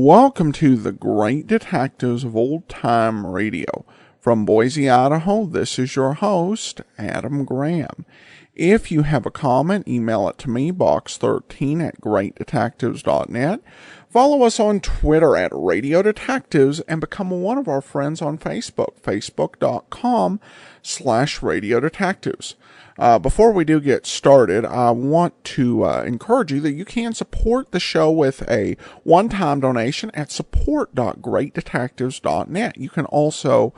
Welcome to the Great Detectives of Old Time Radio. From Boise, Idaho, this is your host, Adam Graham. If you have a comment, email it to me, box13@greatdetectives.net. Follow us on Twitter at Radio Detectives and become one of our friends on Facebook, facebook.com/Radio Detectives. Before we do get started, I want to encourage you that you can support the show with a one-time donation at support.greatdetectives.net. You can also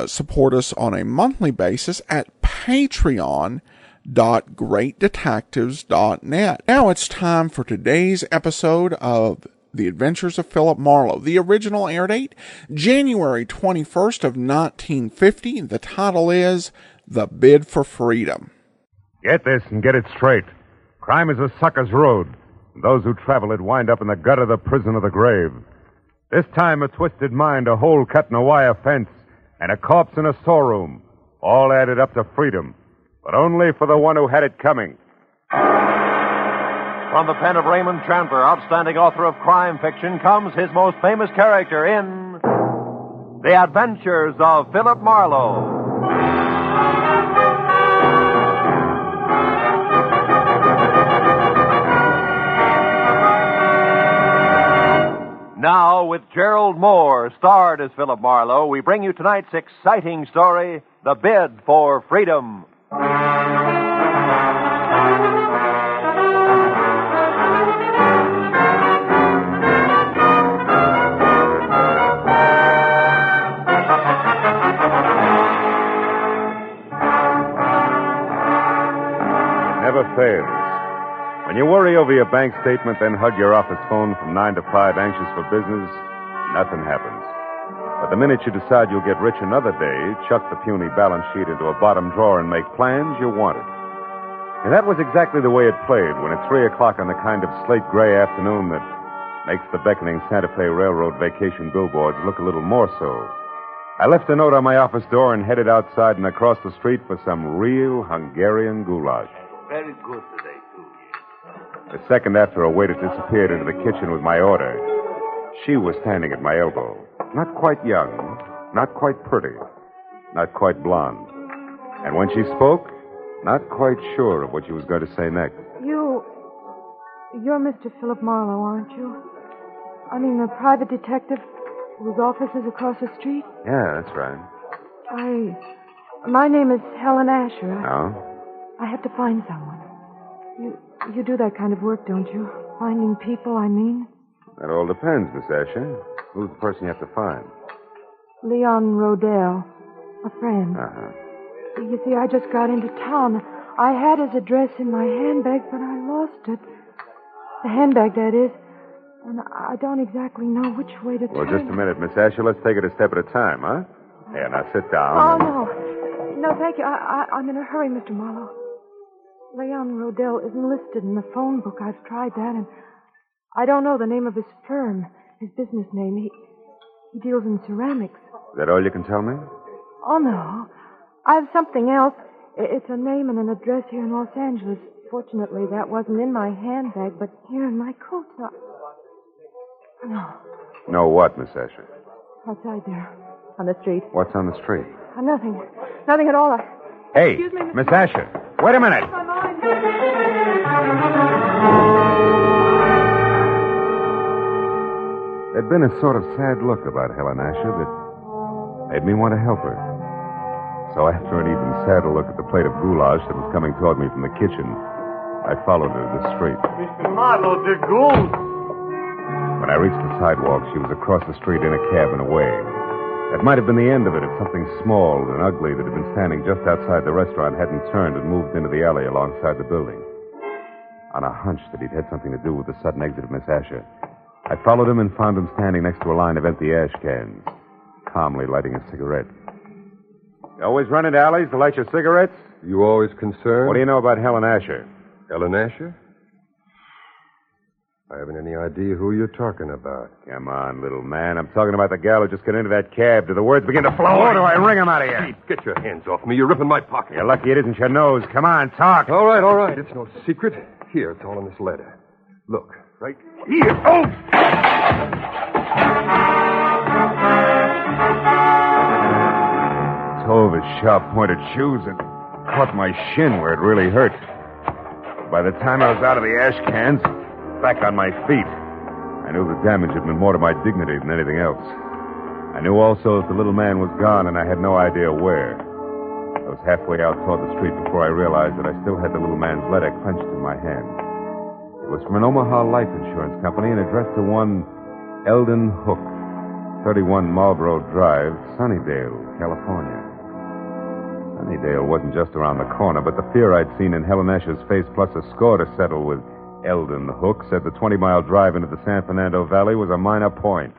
support us on a monthly basis at patreon.greatdetectives.net. Now it's time for today's episode of The Adventures of Philip Marlowe. The original air date, January 21st of 1950. The title is The Bid for Freedom. Get this and get it straight. Crime is a sucker's road. Those who travel it wind up in the gut of the prison of the grave. This time a twisted mind, a hole cut in a wire fence, and a corpse in a storeroom. All added up to freedom. But only for the one who had it coming. From the pen of Raymond Chandler, outstanding author of crime fiction, comes his most famous character in The Adventures of Philip Marlowe. Now, with Gerald Moore, starred as Philip Marlowe, we bring you tonight's exciting story, The Bid for Freedom. Never fails. When you worry over your bank statement, then hug your office phone from 9 to 5, anxious for business, nothing happens. But the minute you decide you'll get rich another day, chuck the puny balance sheet into a bottom drawer and make plans, you want it. And that was exactly the way it played when at 3 o'clock on the kind of slate-gray afternoon that makes the beckoning Santa Fe Railroad vacation billboards look a little more so. I left a note on my office door and headed outside and across the street for some real Hungarian goulash. Very good today, too. A second after a waiter disappeared into the kitchen with my order, she was standing at my elbow. Not quite young, not quite pretty, not quite blonde. And when she spoke, not quite sure of what she was going to say next. You're Mr. Philip Marlowe, aren't you? I mean, the private detective whose office is across the street? Yeah, that's right. My name is Helen Asher. Oh? I have to find someone. You do that kind of work, don't you? Finding people, I mean. That all depends, Miss Asher. Who's the person you have to find? Leon Rodell, a friend. Uh-huh. You see, I just got into town. I had his address in my handbag, but I lost it. The handbag, that is. And I don't exactly know which way to turn. Well, just a minute, Miss Asher. Let's take it a step at a time, huh? Here, now sit down. Oh, no. No, thank you. I'm in a hurry, Mr. Marlowe. Leon Rodell isn't listed in the phone book. I've tried that, and I don't know the name of his firm, his business name. He deals in ceramics. Is that all you can tell me? Oh, no. I have something else. It's a name and an address here in Los Angeles. Fortunately, that wasn't in my handbag, but here in my coat. No. No what, Miss Asher? Outside there, on the street. What's on the street? Nothing. Nothing at all. Hey, Excuse me, Miss Asher. Wait a minute. There'd been a sort of sad look about Helen Asher that made me want to help her. So after an even sadder look at the plate of goulash that was coming toward me from the kitchen, I followed her to the street. Mr. Marlowe, the goose. When I reached the sidewalk, she was across the street in a cab and away. That might have been the end of it if something small and ugly that had been standing just outside the restaurant hadn't turned and moved into the alley alongside the building. On a hunch that he'd had something to do with the sudden exit of Miss Asher, I followed him and found him standing next to a line of empty ash cans, calmly lighting a cigarette. You always run into alleys to light your cigarettes? You always concerned? What do you know about Helen Asher? Helen Asher? I haven't any idea who you're talking about. Come on, little man. I'm talking about the gal who just got into that cab. Do the words begin to flow, or do I wring them out of you? Get your hands off me. You're ripping my pocket. You're lucky it isn't your nose. Come on, talk. All right. It's no secret. Here, it's all in this letter. Look, Right here. Oh! Toe of his sharp-pointed shoes and caught my shin where it really hurt. By the time I was out of the ash cans, back on my feet, I knew the damage had been more to my dignity than anything else. I knew also that the little man was gone, and I had no idea where. I was halfway out toward the street before I realized that I still had the little man's letter clenched in my hand. It was from an Omaha life insurance company and addressed to one Eldon Hook, 31 Marlborough Drive, Sunnydale, California. Sunnydale wasn't just around the corner, but the fear I'd seen in Helen Asher's face plus a score to settle with Eldon Hook said the 20-mile drive into the San Fernando Valley was a minor point.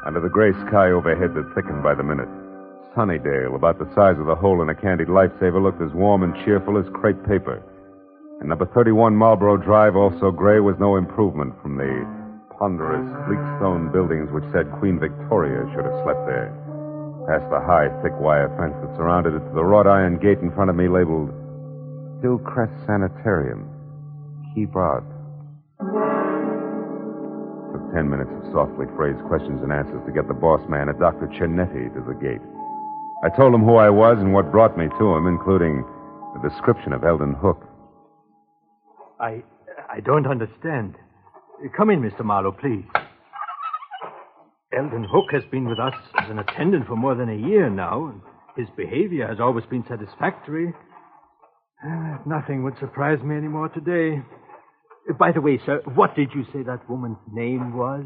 Under the gray sky overhead that thickened by the minute, Sunnydale, about the size of the hole in a candied lifesaver, looked as warm and cheerful as crepe paper. And number 31 Marlborough Drive, also gray, was no improvement from the ponderous, bleak stone buildings which said Queen Victoria should have slept there. Past the high, thick wire fence that surrounded it to the wrought iron gate in front of me labeled Hillcrest Sanitarium. Keep out. It took 10 minutes of softly phrased questions and answers to get the boss man, a Dr. Cianetti, to the gate. I told him who I was and what brought me to him, including the description of Eldon Hook. I don't understand. Come in, Mr. Marlowe, please. Eldon Hook has been with us as an attendant for more than a year now, and his behavior has always been satisfactory. Nothing would surprise me anymore today. By the way, sir, what did you say that woman's name was?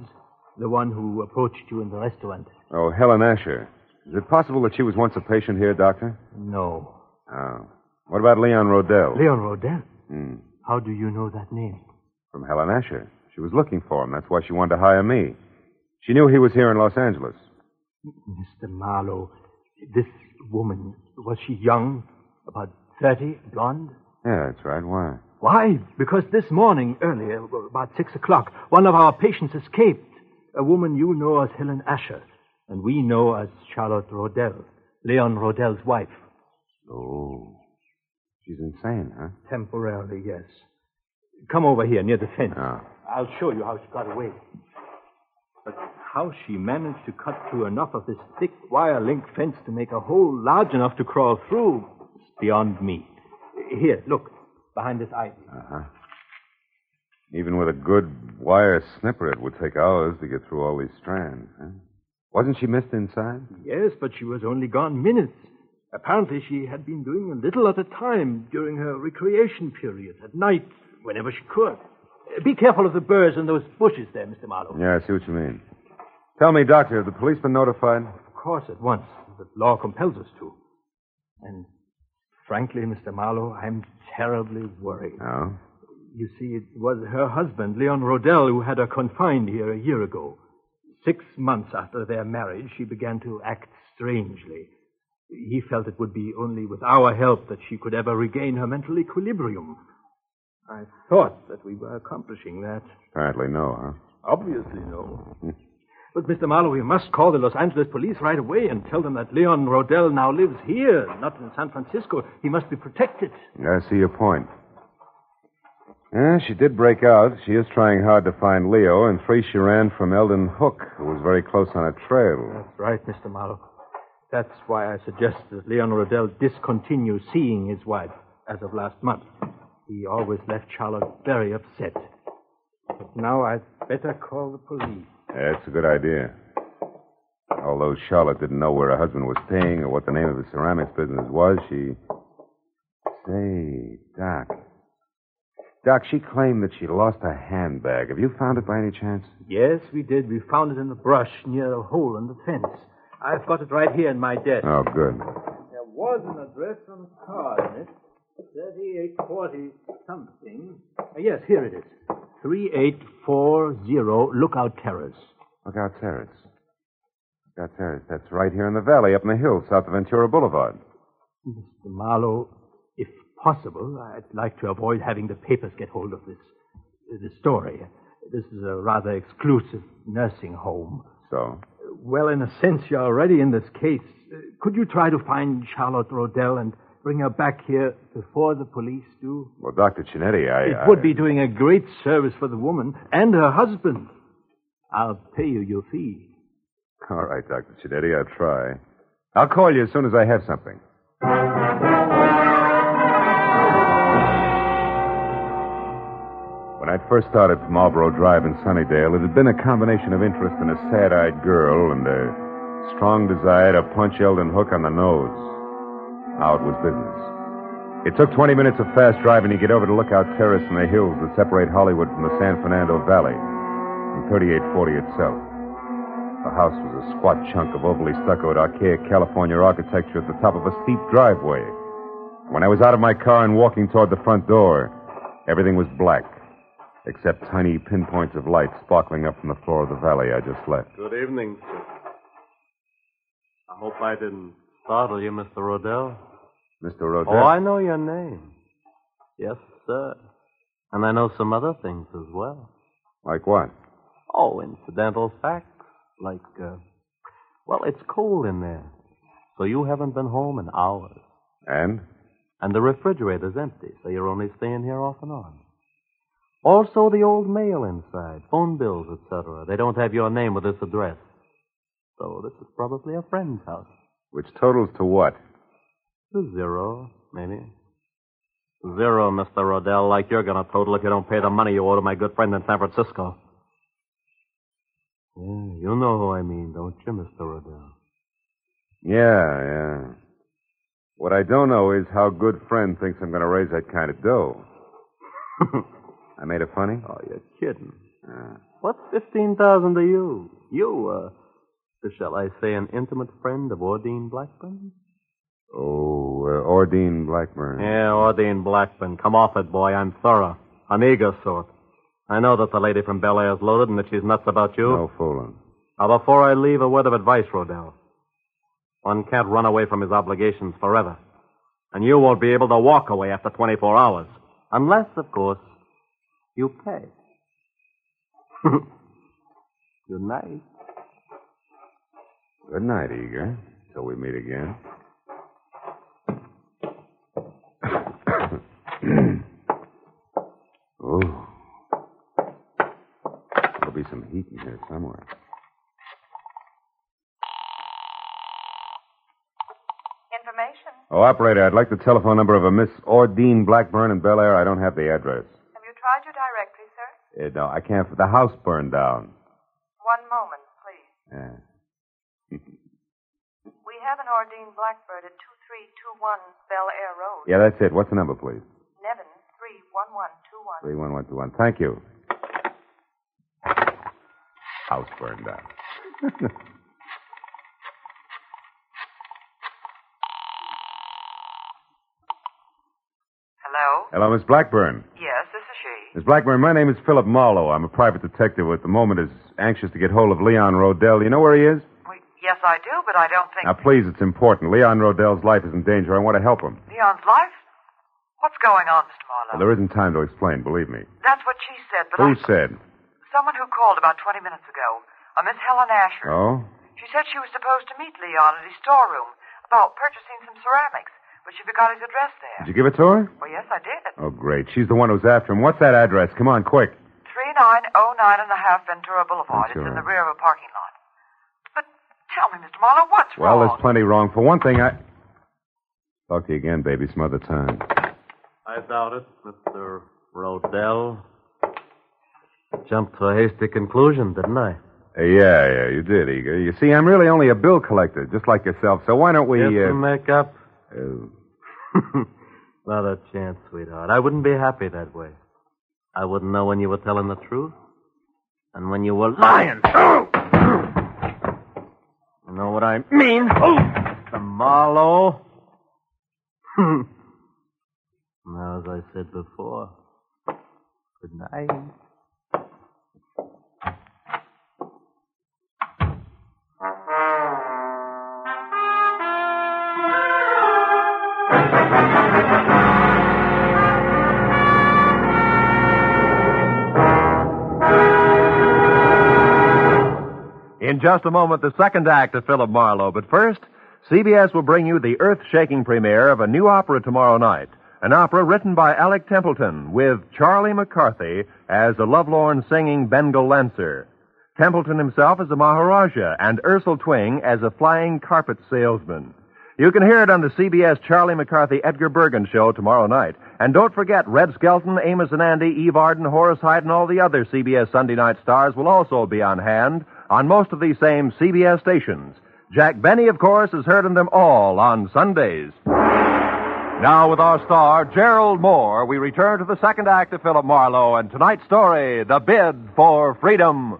The one who approached you in the restaurant? Oh, Helen Asher. Is it possible that she was once a patient here, Doctor? No. Oh. What about Leon Rodell? Leon Rodell? How do you know that name? From Helen Asher. She was looking for him. That's why she wanted to hire me. She knew he was here in Los Angeles. Mr. Marlowe, this woman, was she young? About 30, blonde? Yeah, that's right. Why? Why? Because this morning, earlier, about 6 o'clock, one of our patients escaped. A woman you know as Helen Asher, and we know as Charlotte Rodell, Leon Rodell's wife. Oh. She's insane, huh? Temporarily, yes. Come over here, near the fence. Oh. I'll show you how she got away. But how she managed to cut through enough of this thick wire link fence to make a hole large enough to crawl through is beyond me. Here, look, behind this ivy. Uh-huh. Even with a good wire snipper, it would take hours to get through all these strands, huh? Wasn't she missed inside? Yes, but she was only gone minutes. Apparently she had been doing a little at a time during her recreation period, at night, whenever she could. Be careful of the burrs and those bushes there, Mr. Marlowe. Yeah, I see what you mean. Tell me, Doctor, have the police been notified? Of course, at once. The law compels us to. And frankly, Mr. Marlowe, I'm terribly worried. Oh? You see, it was her husband, Leon Rodell, who had her confined here a year ago. 6 months after their marriage, she began to act strangely. He felt it would be only with our help that she could ever regain her mental equilibrium. I thought that we were accomplishing that. Apparently no, huh? Obviously no. But, Mr. Marlowe, we must call the Los Angeles police right away and tell them that Leon Rodell now lives here, not in San Francisco. He must be protected. I see your point. Yeah, she did break out. She is trying hard to find Leo, and free she ran from Eldon Hook, who was very close on a trail. That's right, Mr. Marlowe. That's why I suggest that Leon Rodell discontinue seeing his wife as of last month. He always left Charlotte very upset. But now I'd better call the police. That's a good idea. Although Charlotte didn't know where her husband was staying or what the name of the ceramics business was, she... Say, Doc, she claimed that she lost her handbag. Have you found it by any chance? Yes, we did. We found it in the brush near a hole in the fence. I've got it right here in my desk. Oh, good. There was an address on the card in it. 3840 something. Yes, here it is. 3840 Lookout Terrace. Lookout Terrace. Lookout Terrace. That's right here in the valley, up in the hills, south of Ventura Boulevard. Mr. Marlowe, if possible, I'd like to avoid having the papers get hold of this story. This is a rather exclusive nursing home. So? Well, in a sense, you're already in this case. Could you try to find Charlotte Rodell and bring her back here before the police do? Well, Dr. Chinetti, It would be doing a great service for the woman and her husband. I'll pay you your fee. All right, Dr. Chinetti, I'll try. I'll call you as soon as I have something. When I first started Marlborough Drive in Sunnydale, it had been a combination of interest in a sad-eyed girl and a strong desire to punch Eldon Hook on the nose. Now it was business. It took 20 minutes of fast driving to get over to Lookout Terrace in the hills that separate Hollywood from the San Fernando Valley, and 3840 itself. The house was a squat chunk of overly stuccoed, archaic California architecture at the top of a steep driveway. When I was out of my car and walking toward the front door, everything was black, except tiny pinpoints of light sparkling up from the floor of the valley I just left. Good evening, sir. I hope I didn't startle you, Mr. Rodell. Mr. Rodell? Oh, I know your name. Yes, sir. And I know some other things as well. Like what? Oh, incidental facts. Like, well, it's cold in there. So you haven't been home in hours. And? And the refrigerator's empty, so you're only staying here off and on. Also, the old mail inside, phone bills, etc. They don't have your name with this address. So this is probably a friend's house. Which totals to what? To zero, maybe. Zero, Mr. Rodell, like you're going to total if you don't pay the money you owe to my good friend in San Francisco. Yeah, you know who I mean, don't you, Mr. Rodell? Yeah. What I don't know is how good friend thinks I'm going to raise that kind of dough. I made it funny? Oh, you're kidding. What's 15,000 to you? You, shall I say, an intimate friend of Ordine Blackburn? Oh, Ordine Blackburn. Yeah, Ordine Blackburn. Come off it, boy. I'm thorough. An eager sort. I know that the lady from Bel Air's loaded and that she's nuts about you. No fooling. Now, before I leave, a word of advice, Rodell. One can't run away from his obligations forever. And you won't be able to walk away after 24 hours. Unless, of course, you pay. Good night. Good night, Eager. Till we meet again. Oh. There'll be some heat in here somewhere. Information. Oh, operator, I'd like the telephone number of a Miss Ordine Blackburn in Bel Air. I don't have the address. Have you tried your directory, sir? No, I can't. The house burned down. One moment, please. Yeah. We have an Ordine Blackbird at 2321 Bel Air Road. Yeah, that's it. What's the number, please? Nevin 31121. 31121. Thank you. House burned down. Hello? Hello, Miss Blackburn. Yes, this is she. Miss Blackburn, my name is Philip Marlowe. I'm a private detective who at the moment is anxious to get hold of Leon Rodell. You know where he is? Yes, I do, but I don't think... Now, please, it's important. Leon Rodell's life is in danger. I want to help him. Leon's life? What's going on, Mr. Marlowe? Well, there isn't time to explain, believe me. That's what she said, but Who said? Someone who called about 20 minutes ago. A Miss Helen Asher. Oh? She said she was supposed to meet Leon at his storeroom about purchasing some ceramics, but she forgot his address there. Did you give it to her? Well, yes, I did. Oh, great. She's the one who's after him. What's that address? Come on, quick. 3909 and a half Ventura Boulevard. Ventura. It's in the rear of a parking lot. But tell me, Mr. Marlowe, what's wrong? Well, there's plenty wrong. For one thing, Talk to you again, baby, some other time. I doubt it, Mr. Rodell. Jumped to a hasty conclusion, didn't I? Yeah, you did, Eager. You see, I'm really only a bill collector, just like yourself, so why don't we... Get some makeup? Not a chance, sweetheart. I wouldn't be happy that way. I wouldn't know when you were telling the truth and when you were lying. You know what I mean? Mr. Marlowe. Now, as I said before, good night. In just a moment, the second act of Philip Marlowe. But first, CBS will bring you the earth-shaking premiere of a new opera tomorrow night. An opera written by Alec Templeton with Charlie McCarthy as a lovelorn singing Bengal Lancer. Templeton himself as a Maharaja and Ursel Twing as a flying carpet salesman. You can hear it on the CBS Charlie McCarthy Edgar Bergen show tomorrow night. And don't forget, Red Skelton, Amos and Andy, Eve Arden, Horace Hyde, and all the other CBS Sunday night stars will also be on hand on most of these same CBS stations. Jack Benny, of course, is heard in them all on Sundays. Now, with our star, Gerald Moore, we return to the second act of Philip Marlowe and tonight's story, The Bid for Freedom.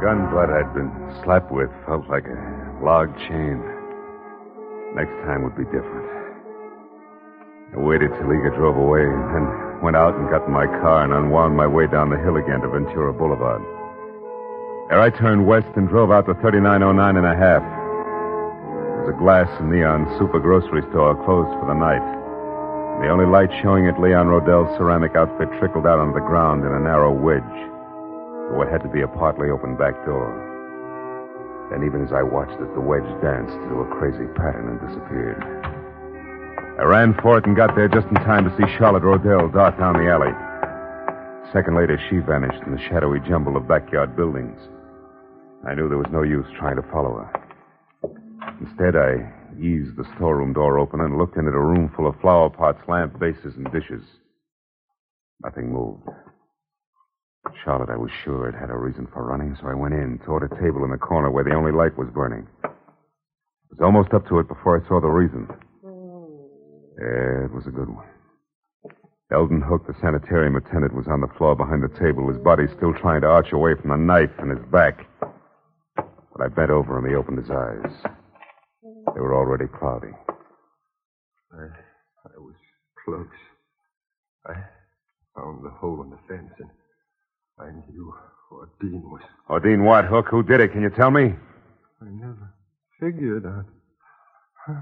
Gun butt I'd been slapped with felt like a log chain. Next time would be different. I waited till Liga drove away, and then went out and got in my car and unwound my way down the hill again to Ventura Boulevard. There I turned west and drove out to 3909 and a half. There was a glass and neon super grocery store closed for the night. And the only light showing at Leon Rodell's ceramic outfit trickled out on the ground in a narrow wedge to what had to be a partly open back door. Then even as I watched it, the wedge danced to a crazy pattern and disappeared. I ran for it and got there just in time to see Charlotte Rodell dart down the alley. A second later, she vanished in the shadowy jumble of backyard buildings. I knew there was no use trying to follow her. Instead, I eased the storeroom door open and looked into a room full of flower pots, lamp bases, and dishes. Nothing moved. Charlotte, I was sure, had had a reason for running, so I went in, toward a table in the corner where the only light was burning. I was almost up to it before I saw the reason. Yeah, it was a good one. Eldon Hook, the sanitarium attendant, was on the floor behind the table, his body still trying to arch away from the knife in his back. But I bent over him. He opened his eyes. They were already cloudy. I was close. I found the hole in the fence, and I knew Ordine was... Ordine what, Hook? Who did it? Can you tell me? I never figured I'd...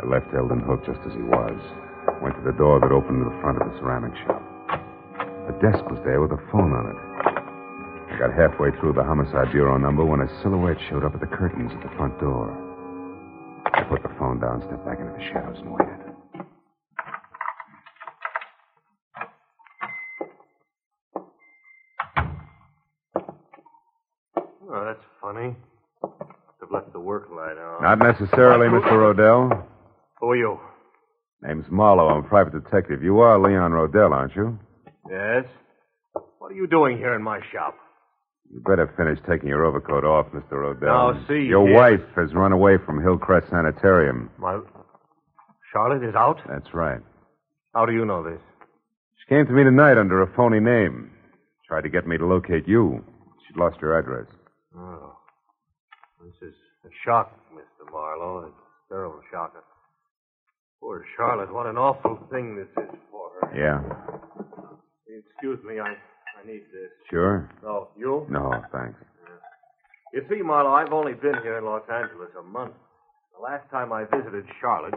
I left Eldon Hook just as he was. Went to the door that opened to the front of the ceramic shop. A desk was there with a phone on it. I got halfway through the homicide bureau number when a silhouette showed up at the curtains at the front door. I put the phone down, stepped back into the shadows, and waited. Oh, that's funny. I've left the work light on. Not necessarily, Mr. Rodell. Who are you? Name's Marlowe. I'm a private detective. You are Leon Rodell, aren't you? Yes? What are you doing here in my shop? You better finish taking your overcoat off, Mr. Rodell. Now, see Your here. wife has run away from Hillcrest Sanitarium. Charlotte is out? That's right. How do you know this? She came to me tonight under a phony name. Tried to get me to locate you. She'd lost your address. Oh. This is a shock, Mr. Marlowe. A terrible shock. Poor Charlotte, what an awful thing this is for her. Yeah. Excuse me, I need this. Sure? Oh, you? No, thanks. You see, Marlowe, I've only been here in Los Angeles a month. The last time I visited Charlotte,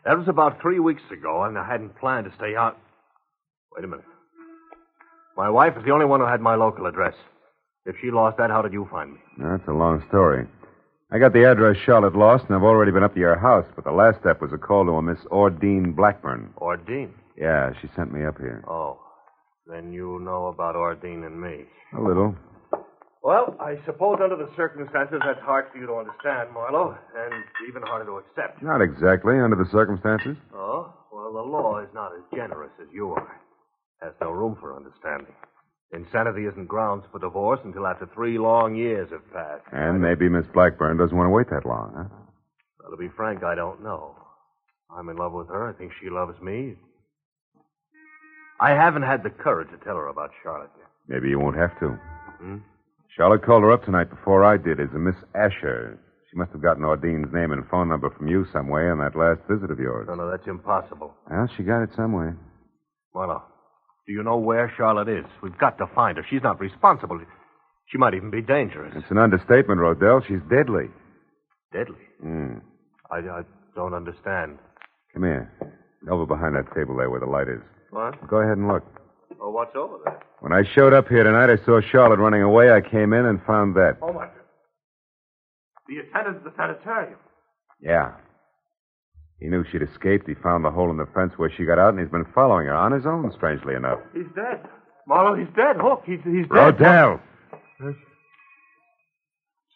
that was about 3 weeks ago, and I hadn't planned to stay out. Wait a minute. My wife is the only one who had my local address. If she lost that, how did you find me? That's a long story. I got the address Charlotte lost, and I've already been up to your house, but the last step was a call to a Miss Ordine Blackburn. Ordine? Yeah, she sent me up here. Oh. Then you know about Ordine and me. A little. Well, I suppose under the circumstances that's hard for you to understand, Marlowe, and even harder to accept. Not exactly, under the circumstances. Oh? Well, the law is not as generous as you are. Has no room for understanding. Insanity isn't grounds for divorce until after 3 long years have passed. And maybe Miss Blackburn doesn't want to wait that long, huh? Well, to be frank, I don't know. I'm in love with her. I think she loves me. I haven't had the courage to tell her about Charlotte yet. Maybe you won't have to. Hmm? Charlotte called her up tonight before I did as a Miss Asher. She must have gotten Ordine's name and phone number from you some way on that last visit of yours. No, that's impossible. Well, she got it some way. Marlowe, do you know where Charlotte is? We've got to find her. She's not responsible. She might even be dangerous. It's an understatement, Rodell. She's deadly. Deadly? don't understand. Come here. Over behind that table there where the light is. What? Go ahead and look. Oh, what's over there? When I showed up here tonight, I saw Charlotte running away. I came in and found that. Oh, my God. The attendant at the sanitarium. Yeah. He knew she'd escaped. He found the hole in the fence where she got out, and he's been following her on his own, strangely enough. He's dead. Marlowe, he's dead. Look, he's dead. Rodell!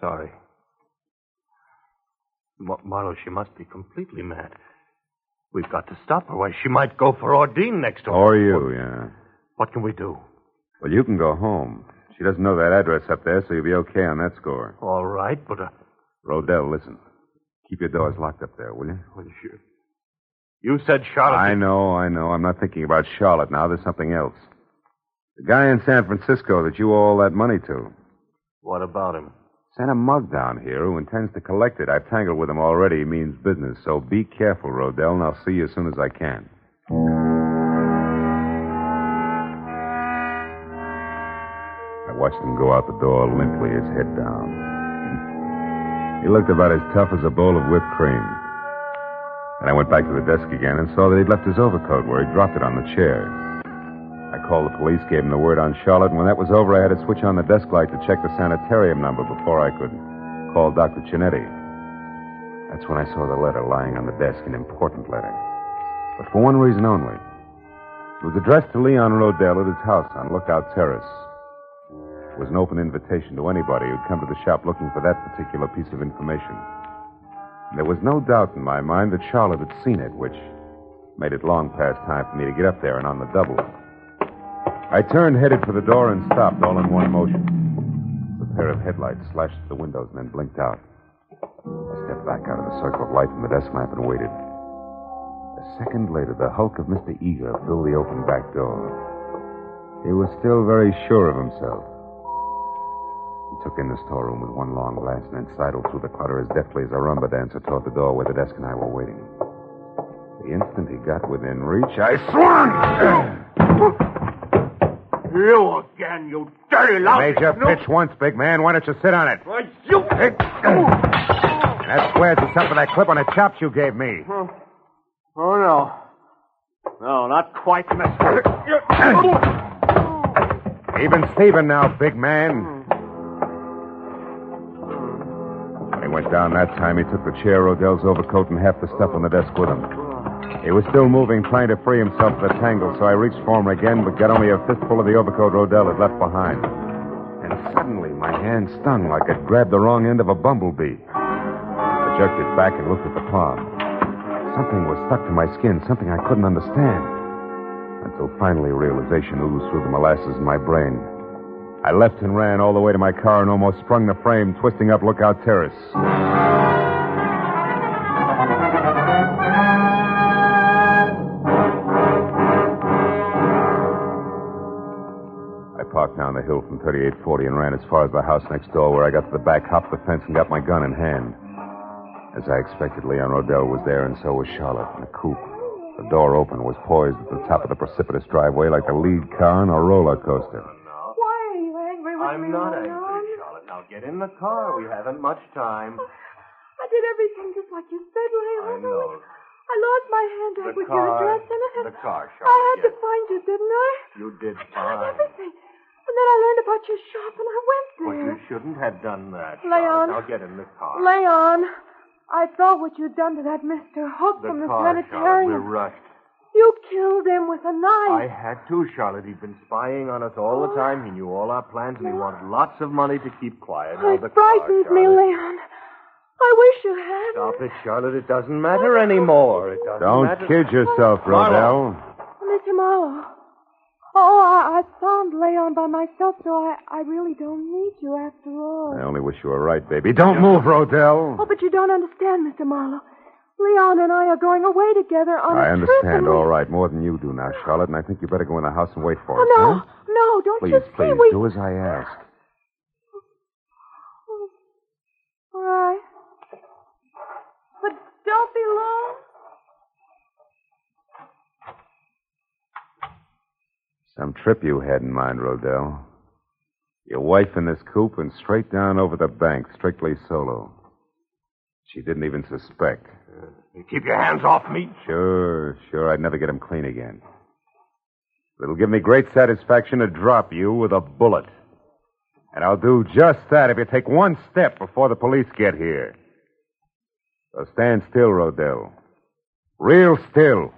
Sorry. Marlowe, she must be completely mad. We've got to stop her. Why, she might go for Ordine next door. Or you, yeah. What can we do? Well, you can go home. She doesn't know that address up there, so you'll be okay on that score. All right, but... Rodell, listen. Keep your doors locked up there, will you? Well, you said Charlotte... I know. I'm not thinking about Charlotte now. There's something else. The guy in San Francisco that you owe all that money to. What about him? Sent a mug down here who intends to collect it. I've tangled with him already. He means business. So be careful, Rodell, and I'll see you as soon as I can. I watched him go out the door limply, his head down. He looked about as tough as a bowl of whipped cream. And I went back to the desk again and saw that he'd left his overcoat where he dropped it on the chair. I called the police, gave him the word on Charlotte, and when that was over, I had to switch on the desk light to check the sanitarium number before I could call Dr. Chinetti. That's when I saw the letter lying on the desk, an important letter. But for one reason only. It was addressed to Leon Rodell at his house on Lookout Terrace. It was an open invitation to anybody who'd come to the shop looking for that particular piece of information. And there was no doubt in my mind that Charlotte had seen it, which made it long past time for me to get up there and on the double. I turned, headed for the door, and stopped all in one motion. The pair of headlights slashed through the windows and then blinked out. I stepped back out of the circle of light from the desk lamp and waited. A second later, the hulk of Mr. Eager filled the open back door. He was still very sure of himself. He took in the storeroom with one long glance and then sidled through the clutter as deftly as a rumba dancer toward the door where the desk and I were waiting. The instant he got within reach, I swung! You again, you dirty lousy... Made your pitch once, big man. Why don't you sit on it? Why, you... That squares us up for that clip on the chops you gave me. Oh, no. No, not quite, mister. Even Steven now, big man. When he went down that time, he took the chair, Rodell's overcoat, and half the stuff on the desk with him. He was still moving, trying to free himself of the tangle, so I reached for him again, but got only a fistful of the overcoat Rodell had left behind. And suddenly, my hand stung like I'd grabbed the wrong end of a bumblebee. I jerked it back and looked at the palm. Something was stuck to my skin, something I couldn't understand. Until finally realization oozed through the molasses in my brain. I left and ran all the way to my car and almost sprung the frame, twisting up Lookout Terrace. I parked down the hill from 3840 and ran as far as the house next door, where I got to the back, hopped the fence, and got my gun in hand. As I expected, Leon Rodell was there, and so was Charlotte in a coupe. The door open was poised at the top of the precipitous driveway like the lead car on a roller coaster. Why are you angry with me, I'm not Leon? angry, Charlotte. Now get in the car. We haven't much time. I did everything just like you said, Leon. I know. I lost my handbag with your address in it. The car, I Charlotte. had to find you, didn't I? You did I fine. tried everything. And then I learned about your shop, and I went there. Well, you shouldn't have done that, Leon. Charlotte. Now get in the car. Leon, I saw what you'd done to that Mr. Hook The from the car, Charlotte. sanitarium. We're rushed. You killed him with a I knife. had to, Charlotte. He'd been spying on us all the time. He knew all our plans, and he wanted lots of money to keep quiet. Now, It the car, frightens me, Charlotte. Leon. I wish you hadn't. Stop it, Charlotte. It doesn't matter anymore. It doesn't Don't matter. kid yourself, Rodell. Mr. Marlowe. Oh, I found Leon by myself, so I really don't need you after all. I only wish you were right, baby. Don't move, Rodell. Oh, but you don't understand, Mr. Marlowe. Leon and I are going away together on I a trip. understand, and we... all right, more than you do now, Charlotte, and I think you better go in the house and wait for us, Oh, no. huh? No, don't Please, you see please, we... do as I ask. All right. But don't be long. Some trip you had in mind, Rodell. Your wife in this coupe and straight down over the bank, strictly solo. She didn't even suspect. You keep your hands off me. Sure. I'd never get him clean again. It'll give me great satisfaction to drop you with a bullet. And I'll do just that if you take one step before the police get here. So stand still, Rodell. Real still.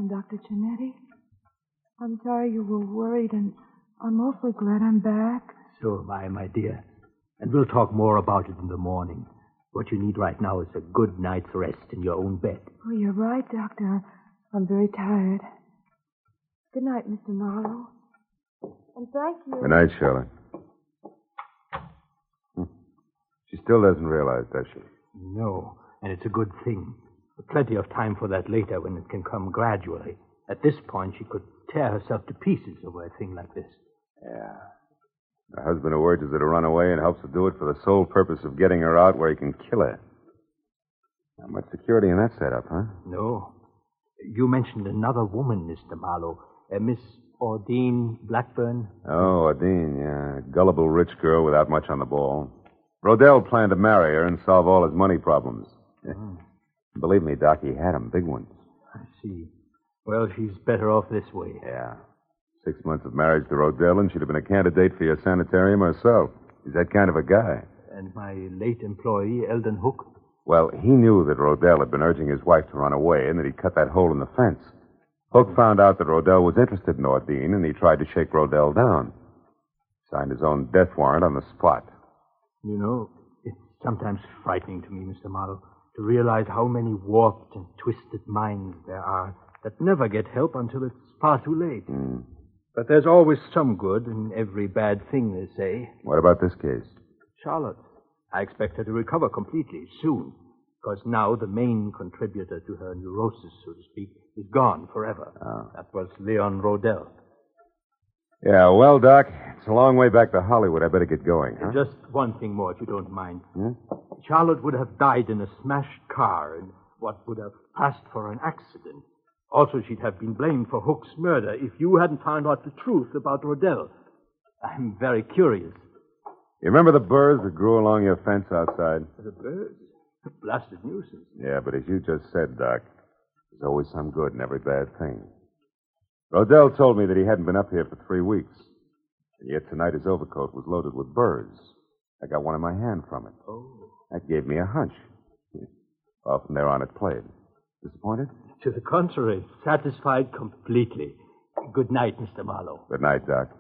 Dr. Cinetti. I'm sorry you were worried, and I'm awfully glad I'm back. So am I, my dear. And we'll talk more about it in the morning. What you need right now is a good night's rest in your own bed. Oh, you're right, Doctor. I'm very tired. Good night, Mr. Marlowe. And thank you. Good night, Charlotte. She still doesn't realize, does she? No, and it's a good thing. Plenty of time for that later when it can come gradually. At this point, she could tear herself to pieces over a thing like this. Yeah. Her husband who urges her to run away and helps her do it for the sole purpose of getting her out where he can kill her. Not much security in that setup, huh? No. You mentioned another woman, Mr. Marlowe. Miss Ordine Blackburn. Oh, Ordine, yeah. Gullible rich girl without much on the ball. Rodell planned to marry her and solve all his money problems. Believe me, Doc, he had them, big ones. I see. Well, she's better off this way. Yeah. 6 months of marriage to Rodell, and she'd have been a candidate for your sanitarium herself. He's that kind of a guy. And my late employee, Eldon Hook? Well, he knew that Rodell had been urging his wife to run away and that he'd cut that hole in the fence. Hook found out that Rodell was interested in Ordine, and he tried to shake Rodell down. Signed his own death warrant on the spot. You know, it's sometimes frightening to me, Mr. Marlowe, to realize how many warped and twisted minds there are that never get help until it's far too late. But there's always some good in every bad thing, they say. What about this case? Charlotte. I expect her to recover completely soon, because now the main contributor to her neurosis, so to speak, is gone forever. Oh. That was Leon Rodell. Yeah, well, Doc, it's a long way back to Hollywood. I better get going, huh? Just one thing more, if you don't mind. Charlotte would have died in a smashed car in what would have passed for an accident. Also, she'd have been blamed for Hook's murder if you hadn't found out the truth about Rodell. I'm very curious. You remember the burrs that grew along your fence outside? The birds? A blasted nuisance. Yeah, but as you just said, Doc, there's always some good in every bad thing. Rodell told me that he hadn't been up here for 3 weeks. And yet tonight his overcoat was loaded with birds. I got one in my hand from it. Oh. That gave me a hunch. Well, from there on it played. Disappointed? To the contrary, satisfied completely. Good night, Mr. Marlowe. Good night, Doc.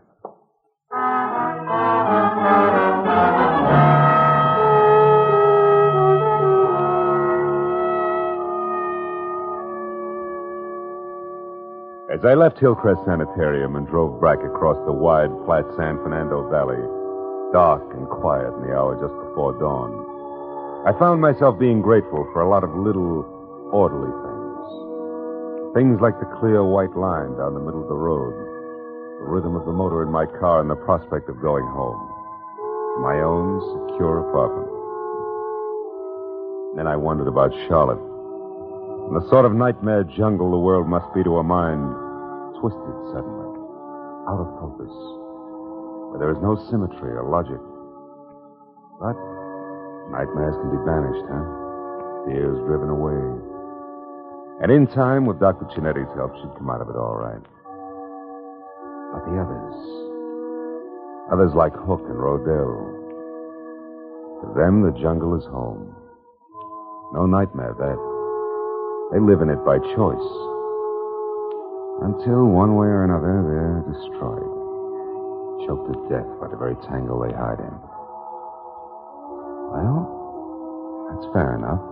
As I left Hillcrest Sanitarium and drove back across the wide, flat San Fernando Valley, dark and quiet in the hour just before dawn, I found myself being grateful for a lot of little, orderly things. Things like the clear white line down the middle of the road, the rhythm of the motor in my car, and the prospect of going home to my own secure apartment. Then I wondered about Charlotte and the sort of nightmare jungle the world must be to a mind twisted suddenly, out of focus, where there is no symmetry or logic. But nightmares can be banished, huh? Fears driven away. And in time, with Dr. Cinetti's help, she'd come out of it all right. But the others like Hook and Rodell, to them the jungle is home. No nightmare, that. They live in it by choice. Until, one way or another, they're destroyed. Choked to death by the very tangle they hide in. Well, that's fair enough.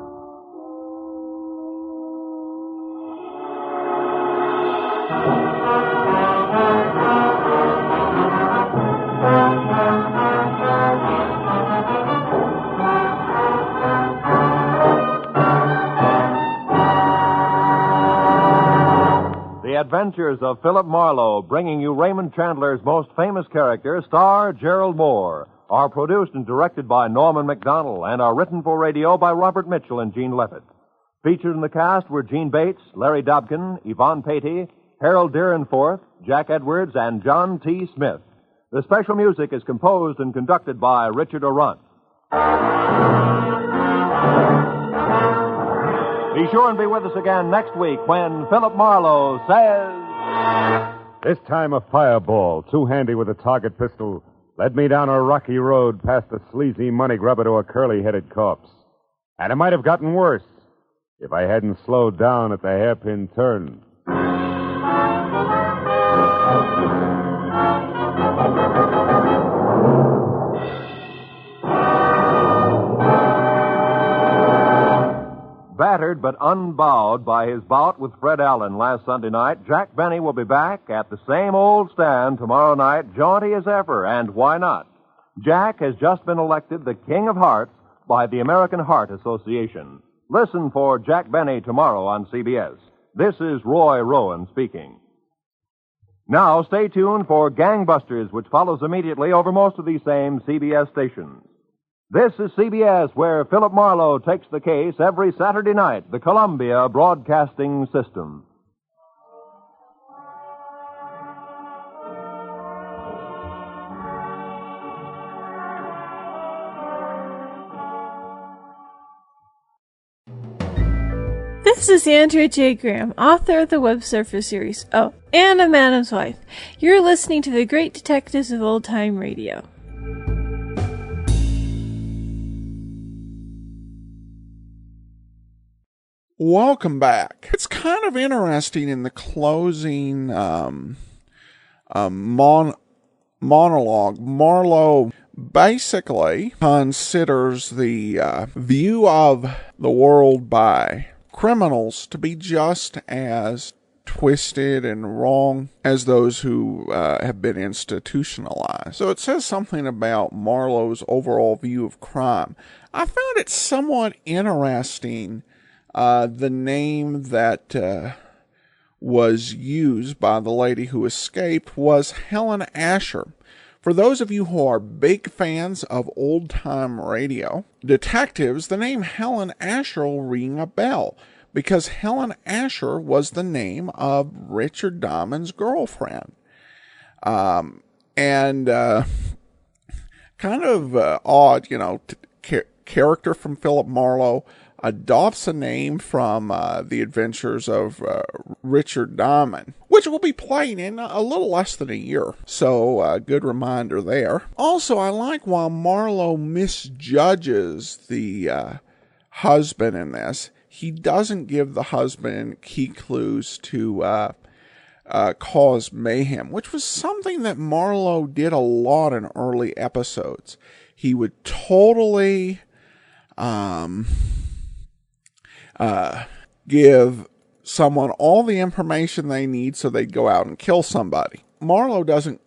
The Adventures of Philip Marlowe, bringing you Raymond Chandler's most famous character, star Gerald Moore, are produced and directed by Norman MacDonald and are written for radio by Robert Mitchell and Gene Levitt. Featured in the cast were Gene Bates, Larry Dobkin, Yvonne Patey, Harold Deerenforth, Jack Edwards, and John T. Smith. The special music is composed and conducted by Richard O'Runt. Be sure and be with us again next week when Philip Marlowe says... This time a fireball, too handy with a target pistol, led me down a rocky road past a sleazy money grubber to a curly-headed corpse. And it might have gotten worse if I hadn't slowed down at the hairpin turn. Battered but unbowed by his bout with Fred Allen last Sunday night, Jack Benny will be back at the same old stand tomorrow night, jaunty as ever, and why not? Jack has just been elected the King of Hearts by the American Heart Association. Listen for Jack Benny tomorrow on CBS. This is Roy Rowan speaking. Now stay tuned for Gangbusters, which follows immediately over most of these same CBS stations. This is CBS, where Philip Marlowe takes the case every Saturday night, the Columbia Broadcasting System. This is Andrea J. Graham, author of the Web Surfer series, oh, and of Madam's Wife. You're listening to the Great Detectives of Old Time Radio. Welcome back. It's kind of interesting in the closing monologue. Marlowe basically considers the view of the world by criminals to be just as twisted and wrong as those who have been institutionalized. So it says something about Marlowe's overall view of crime. I found it somewhat interesting. The name that was used by the lady who escaped was Helen Asher. For those of you who are big fans of old-time radio detectives, the name Helen Asher will ring a bell, because Helen Asher was the name of Richard Diamond's girlfriend. And kind of odd, character from Philip Marlowe adopts a name from the adventures of Richard Diamond, which will be playing in a little less than a year. So, good reminder there. Also, I like while Marlowe misjudges the husband in this, he doesn't give the husband key clues to cause mayhem, which was something that Marlowe did a lot in early episodes. He would totally give someone all the information they need so they'd go out and kill somebody. Marlowe doesn't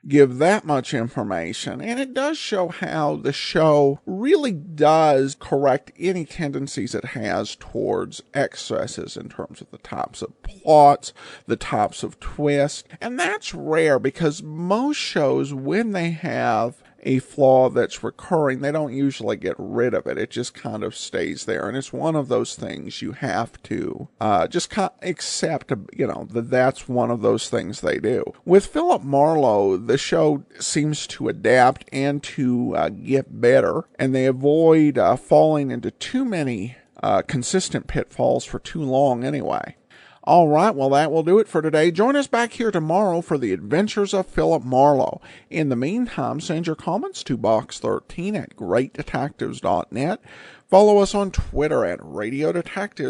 give that much information, and it does show how the show really does correct any tendencies it has towards excesses in terms of the types of plots, the types of twists, and that's rare because most shows, when they have a flaw that's recurring, they don't usually get rid of it. It just kind of stays there. And it's one of those things you have to just accept, that that's one of those things they do. With Philip Marlowe, the show seems to adapt and to get better, and they avoid falling into too many consistent pitfalls for too long anyway. All right, well, that will do it for today. Join us back here tomorrow for the adventures of Philip Marlowe. In the meantime, send your comments to box13 at greatdetectives.net. Follow us on Twitter at Radio Detectives.